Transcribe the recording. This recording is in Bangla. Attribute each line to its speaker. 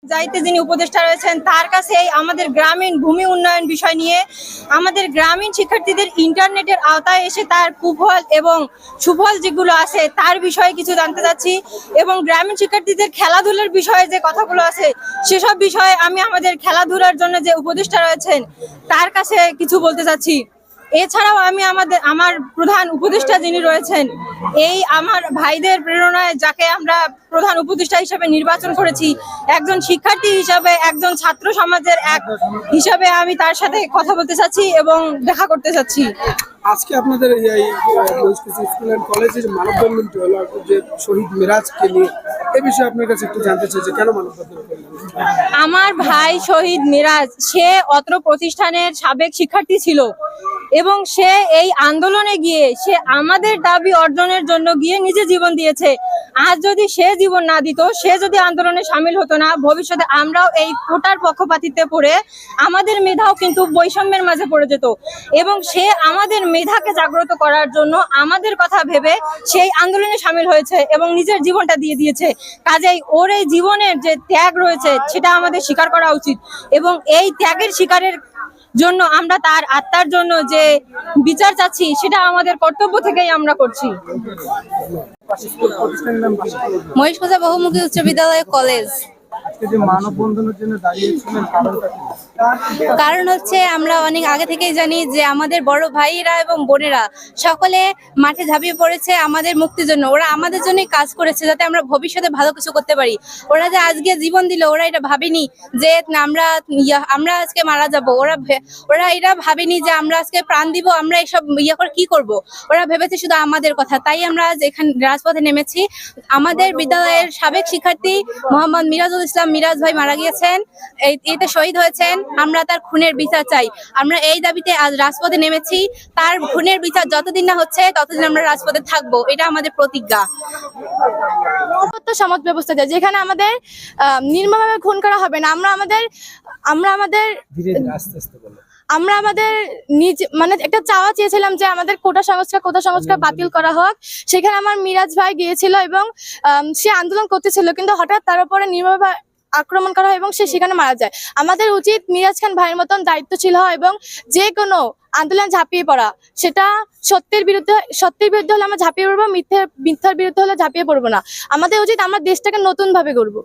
Speaker 1: দায়িত্বে যিনি উপদেষ্টা রয়েছেন তার কাছে আমাদের গ্রামীণ ভূমি উন্নয়ন বিষয় নিয়ে আমাদের গ্রামীণ শিক্ষার্থীদের ইন্টারনেটের আওতায় এসে তার কুফল এবং সুফল যেগুলো আছে তার বিষয়ে কিছু জানতে চাচ্ছি এবং গ্রামীণ শিক্ষার্থীদের খেলাধুলার বিষয়ে যে কথাগুলো আছে সেসব বিষয়ে আমি আমাদের খেলাধুলার জন্য যে উপদেষ্টা রয়েছেন তার কাছে কিছু বলতে চাচ্ছি। এছাড়াও আমি আমার প্রধান উপদেষ্টা যিনি রয়েছেন এই আমার ভাইদের প্রেরণায় যাকে আমরা প্রধান উপদেষ্টা হিসেবে নির্বাচন করেছি, একজন শিক্ষার্থী হিসাবে একজন ছাত্র সমাজের এক হিসাবে আমি তার সাথে কথা বলতে চাচ্ছি এবং দেখা করতে চাচ্ছি।
Speaker 2: আজকে আপনাদের এই স্কুল এন্ড কলেজের মানববন্ধনটি হলো যে শহীদ মিরাজকে নিয়ে, এই বিষয়ে আপনার কাছে একটু জানতে চাই যে কেন মানববন্ধন করলেন?
Speaker 1: আমার ভাই শহীদ মিরাজ সে অত্র প্রতিষ্ঠানের সাবেক শিক্ষার্থী ছিল এবং সে এই আন্দোলনে গিয়ে সে আমাদের দাবি অর্জনের জন্য গিয়ে নিজে জীবন দিয়েছে। আজ যদি সে জীবন না দিত, সে যদি আন্দোলনে সামিল হতো না, ভবিষ্যতে আমরাও এই কোটার পক্ষপাতিত্বে পড়ে আমাদের মেধাও কিন্তু বৈষম্যের মাঝে পড়ে যেত এবং সে আমাদের মেধাকে জাগ্রত করার জন্য আমাদের কথা ভেবে সেই আন্দোলনে সামিল হয়েছে এবং নিজের জীবনটা দিয়ে দিয়েছে। কাজেই ওর এই জীবনের যে ত্যাগ রয়েছে সেটা আমাদের স্বীকার করা উচিত এবং এই ত্যাগের স্বীকারের জন্য আমরা তার আত্মার জন্য যে বিচার চাচ্ছি সেটা আমাদের কর্তব্য থেকেই আমরা করছি।
Speaker 3: মহিষকুঁজা বহুমুখী উচ্চ বিদ্যালয় কলেজ। কারণ হচ্ছে আমরা অনেক আগে থেকেই জানি যে আমাদের বড় ভাইরা এবং বোনেরা সকলে মাঠে ঝাঁপিয়ে পড়েছে আমাদের মুক্তির জন্য। ওরা আমাদের জন্যই কাজ করেছে যাতে আমরা ভবিষ্যতে ভালো কিছু করতে পারি। ওরা যে আজকে জীবন দিল, ওরা এটা ভাবেনি যে আমরা আজকে মারা যাব। ওরা এটা ভাবেনি যে আমরা আজকে প্রাণ দিব, আমরা এসব করে কি করব। ওরা ভেবেছে শুধু আমাদের কথা। তাই আমরা আজ এখানে রাজপথে নেমেছি। আমাদের বিদ্যালয়ের সাবেক শিক্ষার্থী মোহাম্মদ মিরাজুল ইসলাম মিরাজ ভাই মারা গিয়েছেন, এতে শহীদ হয়েছেন। আমরা তার খুনের বিচার চাই। আমরা এই দাবিতে আজ রাজপথে নেমেছি। তার খুনের বিচার যতদিন না হচ্ছে ততদিন আমরা রাজপথে থাকবো, এটা আমাদের প্রতিজ্ঞা। সমাজ ব্যবস্থা চাই যেখানে আমাদের নির্মমভাবে খুন করা হবে না। আমরা আমাদের নিজ মানে একটা চাওয়া চেয়েছিলাম যে আমাদের কোটা সংস্কার বাতিল করা হোক। সেখানে আমার মিরাজ ভাই গিয়েছিল এবং সে আন্দোলন করতেছিল, কিন্তু হঠাৎ তার উপরে নির্মমভাবে আক্রমণ করা হয় এবং সে সেখানে মারা যায়। আমাদের উচিত মিরাজ খান ভাইয়ের মতন দায়িত্বশীল হওয়া এবং যে কোনো আন্দোলন ঝাঁপিয়ে পড়া। সেটা সত্যের বিরুদ্ধে হলে আমরা ঝাঁপিয়ে পড়বো, মিথ্যার বিরুদ্ধে হলে ঝাঁপিয়ে পড়বো না। আমাদের উচিত আমরা দেশটাকে নতুন ভাবে গড়বো।